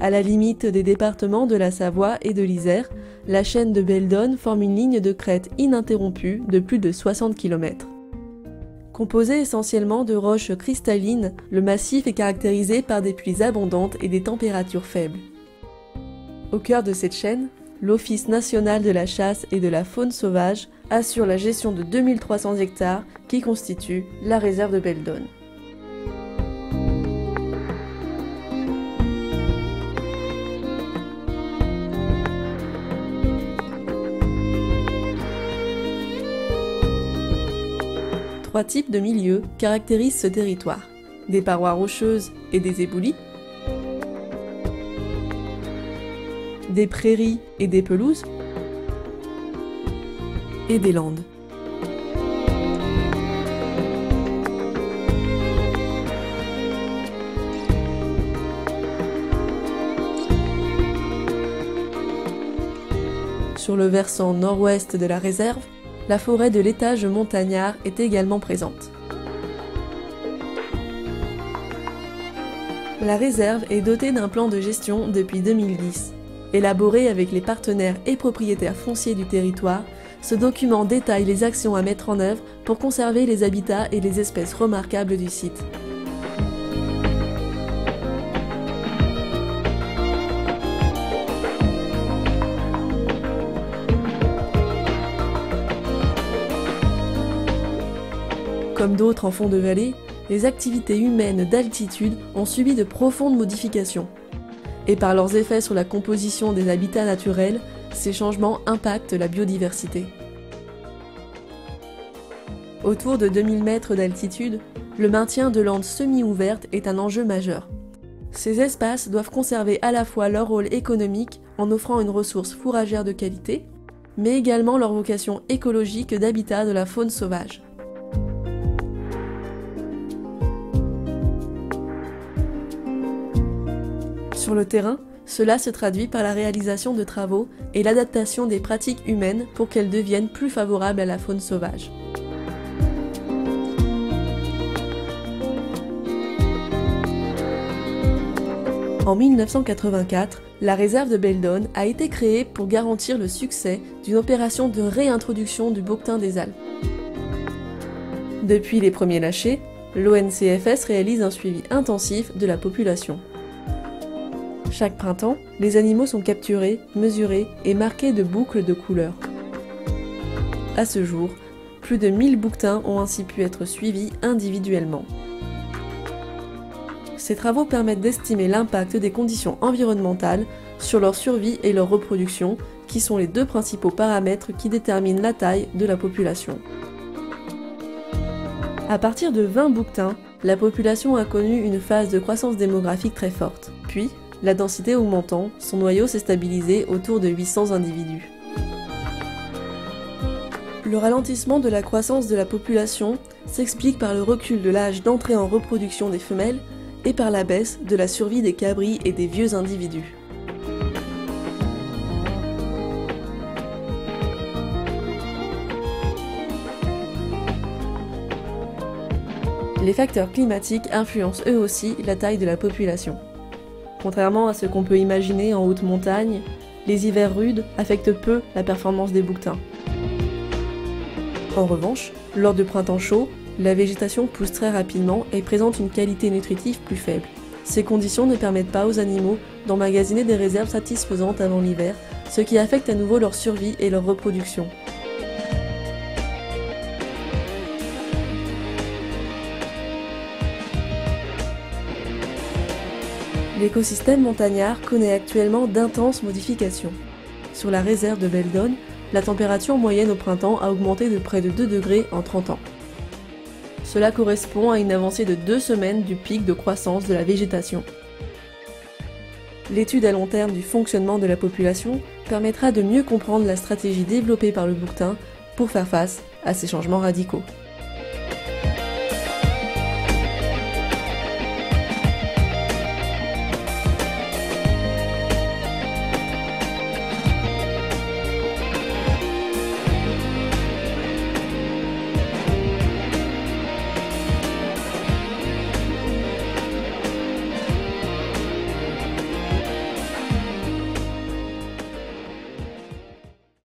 À la limite des départements de la Savoie et de l'Isère, la chaîne de Beldon forme une ligne de crête ininterrompue de plus de 60 km. Composé essentiellement de roches cristallines, le massif est caractérisé par des pluies abondantes et des températures faibles. Au cœur de cette chaîne, l'Office national de la chasse et de la faune sauvage assure la gestion de 2300 hectares qui constituent la réserve de Beldon. Trois types de milieux caractérisent ce territoire: des parois rocheuses et des éboulis, des prairies et des pelouses, et des landes. Sur le versant nord-ouest de la réserve, la forêt de l'étage montagnard est également présente. La réserve est dotée d'un plan de gestion depuis 2010. Élaboré avec les partenaires et propriétaires fonciers du territoire, ce document détaille les actions à mettre en œuvre pour conserver les habitats et les espèces remarquables du site. Comme d'autres en fond de vallée, les activités humaines d'altitude ont subi de profondes modifications. Et par leurs effets sur la composition des habitats naturels, ces changements impactent la biodiversité. Autour de 2000 mètres d'altitude, le maintien de landes semi-ouvertes est un enjeu majeur. Ces espaces doivent conserver à la fois leur rôle économique en offrant une ressource fourragère de qualité, mais également leur vocation écologique d'habitat de la faune sauvage. Sur le terrain, cela se traduit par la réalisation de travaux et l'adaptation des pratiques humaines pour qu'elles deviennent plus favorables à la faune sauvage. En 1984, la réserve de Beldon a été créée pour garantir le succès d'une opération de réintroduction du bouquetin des Alpes. Depuis les premiers lâchers, l'ONCFS réalise un suivi intensif de la population. Chaque printemps, les animaux sont capturés, mesurés et marqués de boucles de couleurs. À ce jour, plus de 1000 bouquetins ont ainsi pu être suivis individuellement. Ces travaux permettent d'estimer l'impact des conditions environnementales sur leur survie et leur reproduction, qui sont les deux principaux paramètres qui déterminent la taille de la population. À partir de 20 bouquetins, la population a connu une phase de croissance démographique très forte. Puis, la densité augmentant, son noyau s'est stabilisé autour de 800 individus. Le ralentissement de la croissance de la population s'explique par le recul de l'âge d'entrée en reproduction des femelles et par la baisse de la survie des cabris et des vieux individus. Les facteurs climatiques influencent eux aussi la taille de la population. Contrairement à ce qu'on peut imaginer en haute montagne, les hivers rudes affectent peu la performance des bouquetins. En revanche, lors de printemps chauds, la végétation pousse très rapidement et présente une qualité nutritive plus faible. Ces conditions ne permettent pas aux animaux d'emmagasiner des réserves satisfaisantes avant l'hiver, ce qui affecte à nouveau leur survie et leur reproduction. L'écosystème montagnard connaît actuellement d'intenses modifications. Sur la réserve de Beldon, la température moyenne au printemps a augmenté de près de 2 degrés en 30 ans. Cela correspond à une avancée de 2 semaines du pic de croissance de la végétation. L'étude à long terme du fonctionnement de la population permettra de mieux comprendre la stratégie développée par le bouquetin pour faire face à ces changements radicaux.